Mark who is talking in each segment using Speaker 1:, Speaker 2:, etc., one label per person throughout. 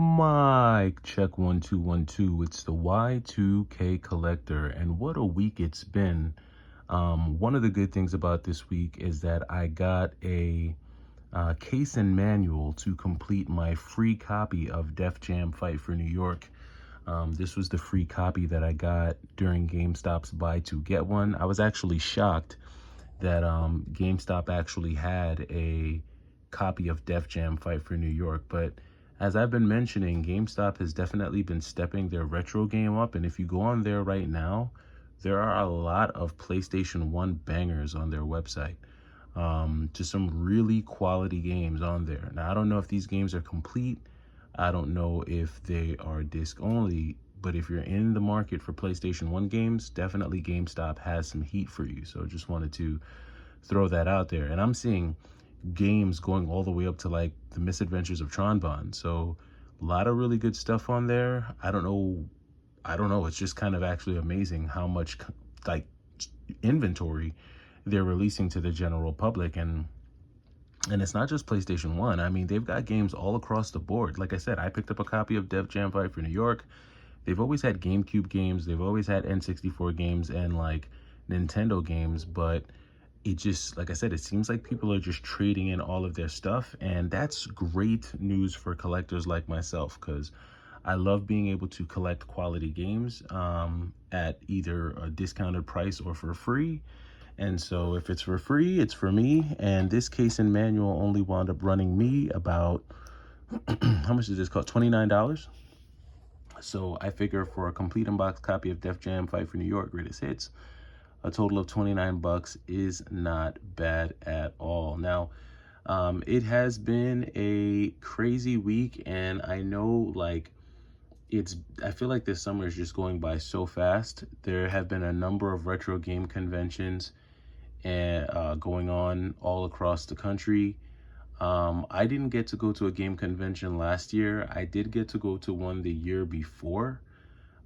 Speaker 1: Mike, check 1 2 1 2. It's the Y2K Collector, and what a week it's been. One of the good things about this week is that I got a case and manual to complete my free copy of Def Jam Fight for New York. This was the free copy that I got during GameStop's Buy Two Get One. I was actually shocked that GameStop actually had a copy of Def Jam Fight for New York. But as I've been mentioning, GameStop has definitely been stepping their retro game up. And if you go on there right now, there are a lot of PlayStation 1 bangers on their website. To some really quality games on there. Now, I don't know if these games are complete. I don't know if they are disc only, but if you're in the market for PlayStation 1 games, definitely GameStop has some heat for you. So just wanted to throw that out there. And I'm seeing games going all the way up to like the Misadventures of Tron. So a lot of really good stuff on there. I don't know. It's just kind of actually amazing how much like inventory they're releasing to the general public. And it's not just PlayStation 1. I mean, they've got games all across the board. Like I said, I picked up a copy of Def Jam Fight for New York. They've always had GameCube games. They've always had N64 games and like Nintendo games. But it just, like I said, it seems like people are just trading in all of their stuff. And that's great news for collectors like myself, because I love being able to collect quality games at either a discounted price or for free. And so if it's for free, it's for me. And this case and manual only wound up running me about, how much did this cost? $29. So I figure for a complete unboxed copy of Def Jam Fight for New York Greatest Hits, a total of $29 is not bad at all. Now, it has been a crazy week, and I know like I feel like this summer is just going by so fast. There have been a number of retro game conventions and going on all across the country. I didn't get to go to a game convention last year. I did get to go to one the year before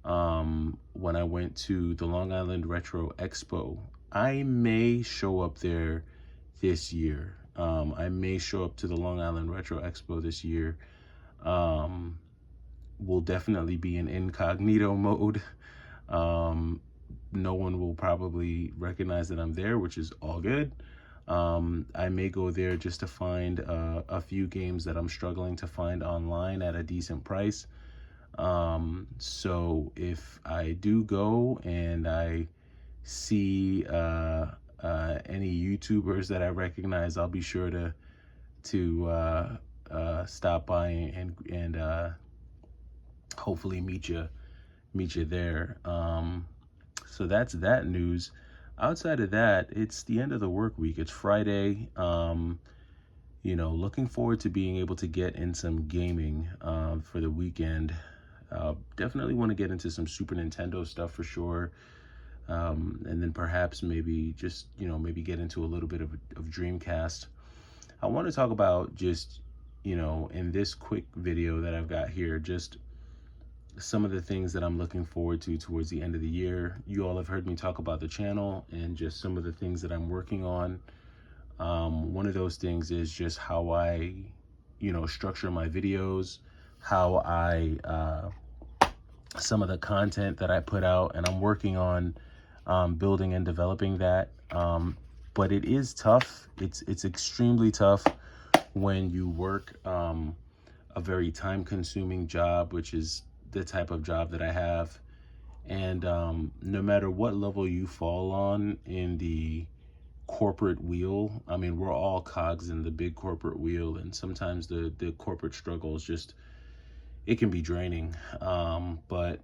Speaker 1: when I went to the Long Island Retro Expo. I may show up there this year. I may show up to the Long Island Retro Expo this year. Will definitely be in incognito mode. No one will probably recognize that I'm there, which is all good. I may go there just to find a few games that I'm struggling to find online at a decent price. So if I do go and I see any YouTubers that I recognize, I'll be sure to stop by and hopefully meet you there. So that's that news. Outside of that, it's the end of the work week. It's Friday. Looking forward to being able to get in some gaming for the weekend. Definitely want to get into some Super Nintendo stuff for sure. And then perhaps maybe just, maybe get into a little bit of Dreamcast. I want to talk about just, in this quick video that I've got here, just some of the things that I'm looking forward to towards the end of the year. You all have heard me talk about the channel and just some of the things that I'm working on. One of those things is just how I, structure my videos, how I, some of the content that I put out, and I'm working on building and developing that. But it is tough. It's extremely tough when you work a very time-consuming job, which is the type of job that I have. And no matter what level you fall on in the corporate wheel, I mean, we're all cogs in the big corporate wheel, and sometimes the corporate struggle is just, it can be draining. But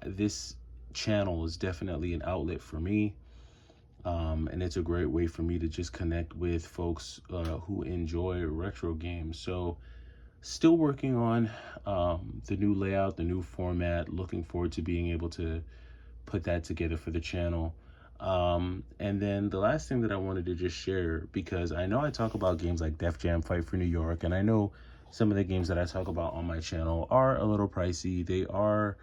Speaker 1: this channel is definitely an outlet for me, and it's a great way for me to just connect with folks who enjoy retro games. So still working on the new layout, the new format. Looking forward to being able to put that together for the channel. And then the last thing that I wanted to just share, because I know I talk about games like Def Jam Fight for New York, and I know some of the games that I talk about on my channel are a little pricey. They are,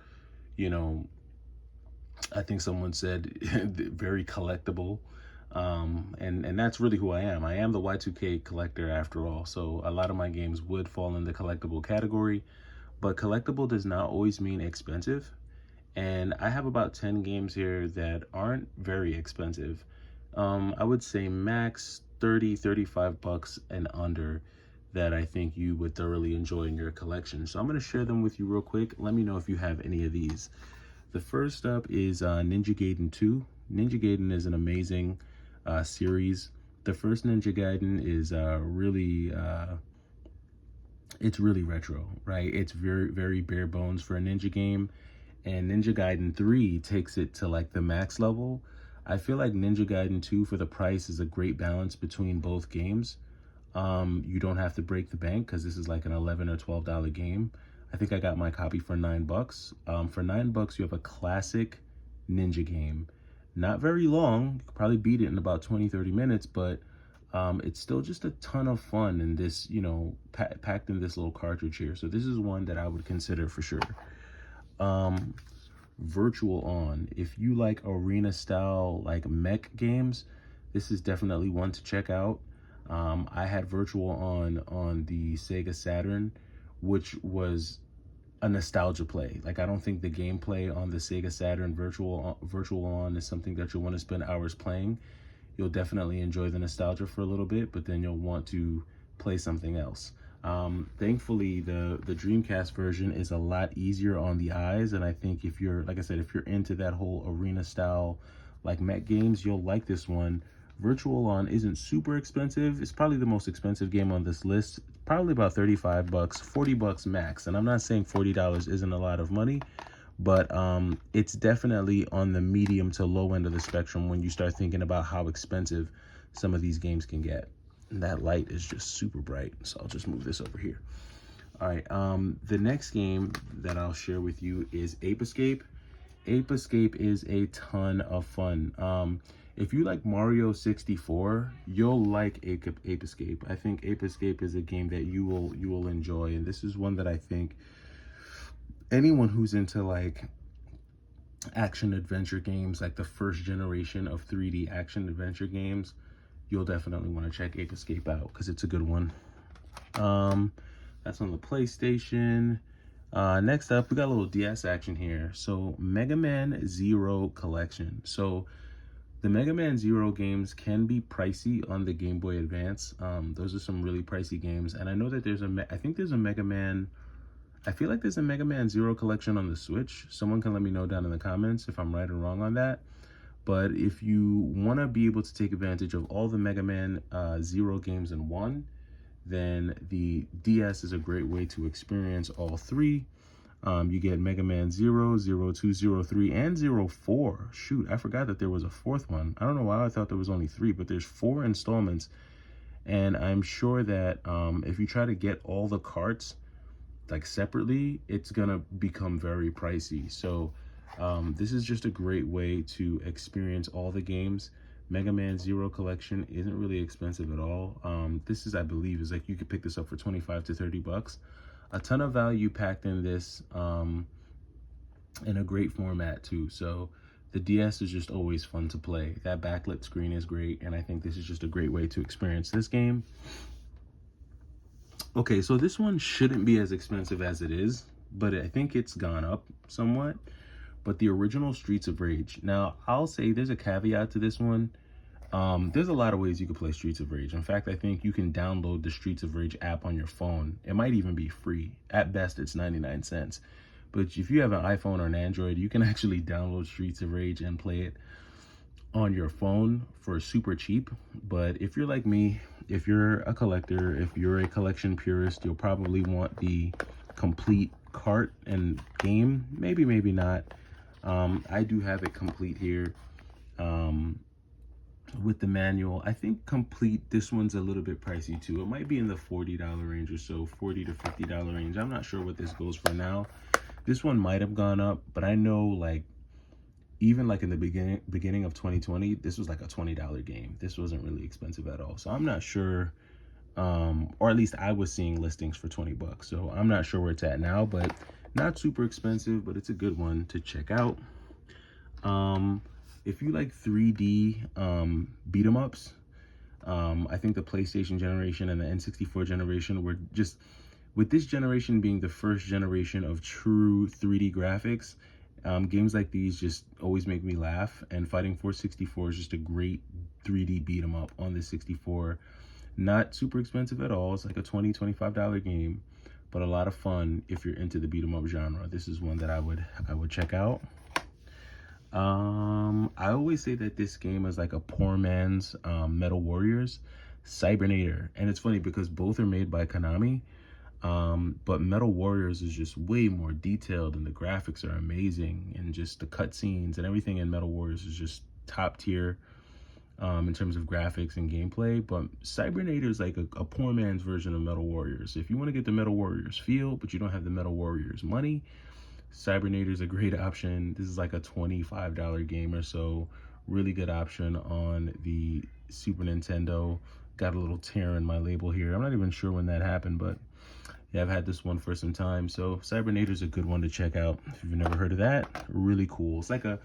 Speaker 1: I think someone said very collectible. And that's really who I am. I am the Y2K collector after all. So a lot of my games would fall in the collectible category, but collectible does not always mean expensive. And I have about 10 games here that aren't very expensive. I would say max 30, 35 bucks and under that I think you would thoroughly enjoy in your collection. So I'm going to share them with you real quick. Let me know if you have any of these. The first up is Ninja Gaiden 2. Ninja Gaiden is an amazing series. The first Ninja Gaiden is it's really retro, right? It's very, very bare bones for a ninja game. And Ninja Gaiden 3 takes it to like the max level. I feel like Ninja Gaiden 2 for the price is a great balance between both games. You don't have to break the bank because this is like an $11 or $12 game. I think I got my copy for $9. For $9, you have a classic ninja game. Not very long. You could probably beat it in about 20, 30 minutes, but it's still just a ton of fun in this, you know, packed in this little cartridge here. So this is one that I would consider for sure. Virtual On. If you like arena style, like mech games, this is definitely one to check out. I had Virtual on the Sega Saturn, which was a nostalgia play. Like, I don't think the gameplay on the Sega Saturn Virtual On is something that you'll want to spend hours playing. You'll definitely enjoy the nostalgia for a little bit, but then you'll want to play something else. Thankfully, the Dreamcast version is a lot easier on the eyes, and I think if you're, like I said, if you're into that whole arena style, like mech games, you'll like this one. Virtual On isn't super expensive. It's probably the most expensive game on this list. Probably about 35 bucks, 40 bucks max. And I'm not saying $40 isn't a lot of money, but it's definitely on the medium to low end of the spectrum when you start thinking about how expensive some of these games can get. And that light is just super bright, so I'll just move this over here. All right, the next game that I'll share with you is Ape Escape. Ape Escape is a ton of fun. If you like Mario 64, you'll like Ape Escape. I think Ape Escape is a game that you will enjoy, and this is one that I think anyone who's into like action adventure games, like the first generation of 3D action adventure games, you'll definitely want to check Ape Escape out because it's a good one. That's on the PlayStation. Next up, we got a little DS action here. So Mega Man Zero Collection. So the Mega Man Zero games can be pricey on the Game Boy Advance. Those are some really pricey games. And I know that I think there's a Mega Man, I feel like there's a Mega Man Zero collection on the Switch. Someone can let me know down in the comments if I'm right or wrong on that. But if you want to be able to take advantage of all the Mega Man Zero games in one, then the DS is a great way to experience all three. You get Mega Man 0, 0, 2, 0, 3, and 0, 4. Shoot, I forgot that there was a fourth one. I don't know why I thought there was only 3, but there's 4 installments. And I'm sure that if you try to get all the carts like separately, it's gonna become very pricey. So this is just a great way to experience all the games. Mega Man Zero collection isn't really expensive at all. This is, I believe, is like you could pick this up for 25 to 30 bucks. A ton of value packed in this, in a great format too. So the DS is just always fun to play. That backlit screen is great, and I think this is just a great way to experience this game. Okay, so this one shouldn't be as expensive as it is, but I think it's gone up somewhat. But the original Streets of Rage. Now, I'll say there's a caveat to this one. There's a lot of ways you can play Streets of Rage. In fact, I think you can download the Streets of Rage app on your phone. It might even be free. At best, it's 99 cents. But if you have an iPhone or an Android, you can actually download Streets of Rage and play it on your phone for super cheap. But if you're like me, if you're a collector, if you're a collection purist, you'll probably want the complete cart and game. Maybe, maybe not. I do have it complete here. With the manual. I think complete, this one's a little bit pricey too. It might be in the $40 range or so, $40 to $50 range. I'm not sure what this goes for now. This one might have gone up, but I know like even like in the beginning of 2020, this was like a $20 game. This wasn't really expensive at all. So I'm not sure, or at least I was seeing listings for 20 bucks. So I'm not sure where it's at now, but not super expensive, but it's a good one to check out. If you like 3D beat 'em ups, I think the PlayStation generation and the N64 generation were just With this generation being the first generation of true 3D graphics, games like these just always make me laugh. And Fighting Force 64 is just a great 3D beat 'em up on the 64. Not super expensive at all. It's like a $20–$25 game, but a lot of fun if you're into the beat 'em up genre. This is one that I would check out. I always say that this game is like a poor man's Metal Warriors, Cybernator. And it's funny because both are made by Konami, but Metal Warriors is just way more detailed and the graphics are amazing, and just the cutscenes and everything in Metal Warriors is just top tier in terms of graphics and gameplay. But Cybernator is like a poor man's version of Metal Warriors. If you want to get the Metal Warriors feel, but you don't have the Metal Warriors money, Cybernator is a great option. This is like a $25 game or so. Really good option on the Super Nintendo. Got a little tear in my label here. I'm not even sure when that happened, but yeah, I've had this one for some time. So Cybernator is a good one to check out if you've never heard of that. Really cool. It's like a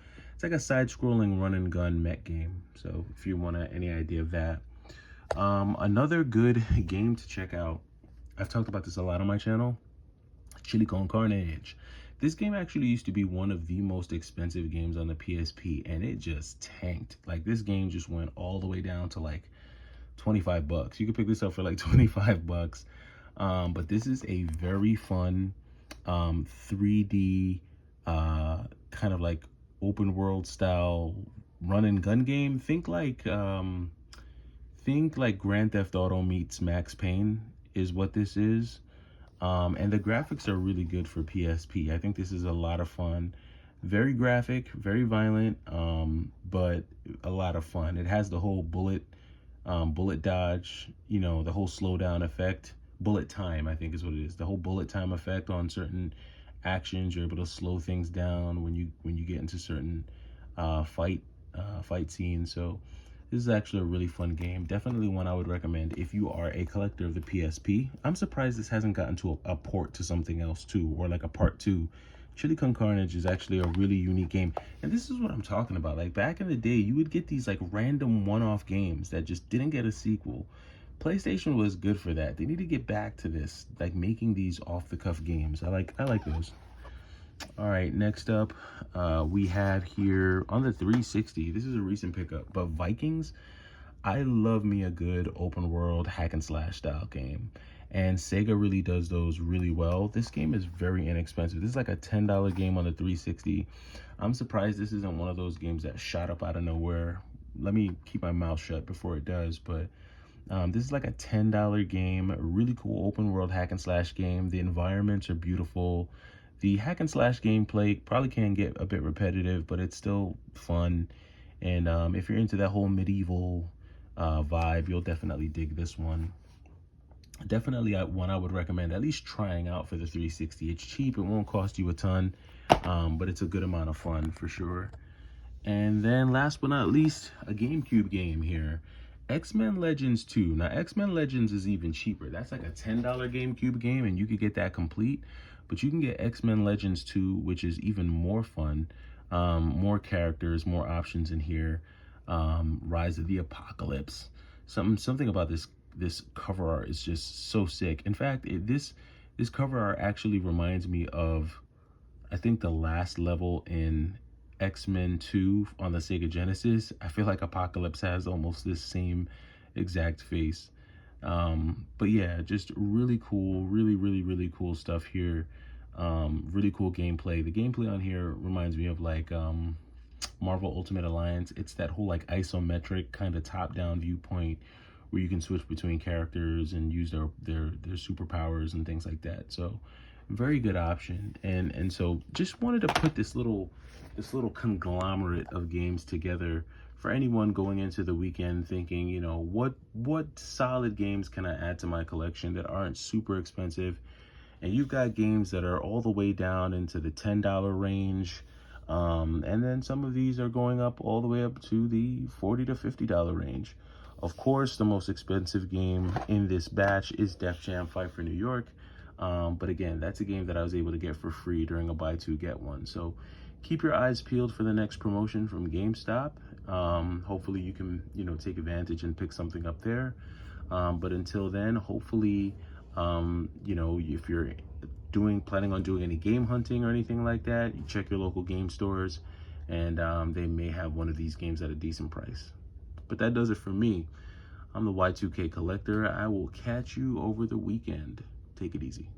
Speaker 1: side-scrolling run and gun mech game. So if you want any idea of that. Another good game to check out, I've talked about this a lot on my channel, Chili Con Carnage. This game actually used to be one of the most expensive games on the PSP, and it just tanked. Like, this game just went all the way down to like 25 bucks. You could pick this up for like 25 bucks. But this is a very fun 3D kind of like open world style run and gun game. Think like Grand Theft Auto meets Max Payne is what this is. And the graphics are really good for PSP. I think this is a lot of fun. Very graphic, very violent, but a lot of fun. It has the whole bullet dodge, you know, the whole slowdown effect. Bullet time, I think is what it is. The whole bullet time effect on certain actions. You're able to slow things down when you get into certain fight scenes. So this is actually a really fun game. Definitely one I would recommend if you are a collector of the PSP. I'm surprised this hasn't gotten to a port to something else too, or like a part 2. Chili Con Carnage is actually a really unique game. And this is what I'm talking about. Like, back in the day, you would get these like random one-off games that just didn't get a sequel. PlayStation was good for that. They need to get back to this, like making these off-the-cuff games. I like those. All right, next up, we have here on the 360. This is a recent pickup, but Vikings. I love me a good open world hack and slash style game, and Sega really does those really well. This game is very inexpensive. This is like a $10 game on the 360. I'm surprised this isn't one of those games that shot up out of nowhere. Let me keep my mouth shut before it does, but this is like a $10 game, a really cool open world hack and slash game. The environments are beautiful. The hack and slash gameplay probably can get a bit repetitive, but it's still fun. And if you're into that whole medieval vibe, you'll definitely dig this one. Definitely one I would recommend at least trying out for the 360. It's cheap, it won't cost you a ton, but it's a good amount of fun for sure. And then last but not least, a GameCube game here. X-Men Legends 2. Now, X-Men Legends is even cheaper. That's like a $10 GameCube game, and you could get that complete. But you can get X-Men Legends 2, which is even more fun. More characters, more options in here. Rise of the Apocalypse. Something about this cover art is just so sick. In fact, this cover art actually reminds me of, I think, the last level in X-Men 2 on the Sega Genesis. I feel like Apocalypse has almost this same exact face. But yeah, just really cool, really cool stuff here. Really cool gameplay. The gameplay on here reminds me of like Marvel Ultimate Alliance. It's that whole like isometric kind of top-down viewpoint where you can switch between characters and use their superpowers and things like that. So very good option. And so just wanted to put this little conglomerate of games together for anyone going into the weekend thinking, you know, what solid games can I add to my collection that aren't super expensive? And you've got games that are all the way down into the $10 range. And then some of these are going up all the way up to the $40 to $50 range. Of course, the most expensive game in this batch is Def Jam Fight for New York. But again, that's a game that I was able to get for free during a buy two, get one. So keep your eyes peeled for the next promotion from GameStop. Hopefully you can, take advantage and pick something up there. But until then, hopefully You know, if you're planning on doing any game hunting or anything like that, you check your local game stores, and they may have one of these games at a decent price. But that does it for me. I'm the Y2K Collector. I will catch you over the weekend. Take it easy.